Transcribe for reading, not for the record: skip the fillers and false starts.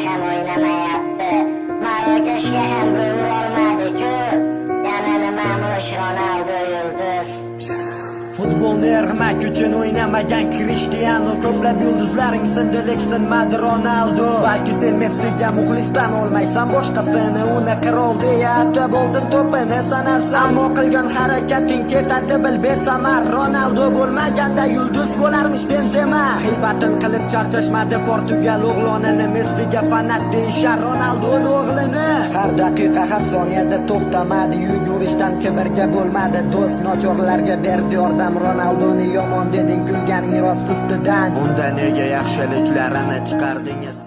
ham o'ynamayapti. Marokashga ham bo'lib olmadi-ku. Yana nima mush Ronaldo yulduz. Futbolni ermak uchun o'ynamagan Cristiano, ko'plab yulduzlaring sindi lekin sinmadi Ronaldo. Balki sen Messiga muxlisdan olmaysan, boshqasini uni qirol deya atab oldin to'pini sanarsan. Ammo qilgan harakating ketadi bil besamar. Ronaldo bo'lmaganda yulduz bo'larmish Benzema. G'iybatin qilib charchashmadi Portugal o'g'lonini, Messiga fanat deyishar Ronaldoning o'g'lini. Har daqiqa har soniyada to'xtamadi, yugurishdan kibrga bo'lmadi do'st, nochorlarga berdi yordam. Ronaldoni yomon deding, kulganing rost ustidan. Unda nega yaxshiliklarini chiqardingiz?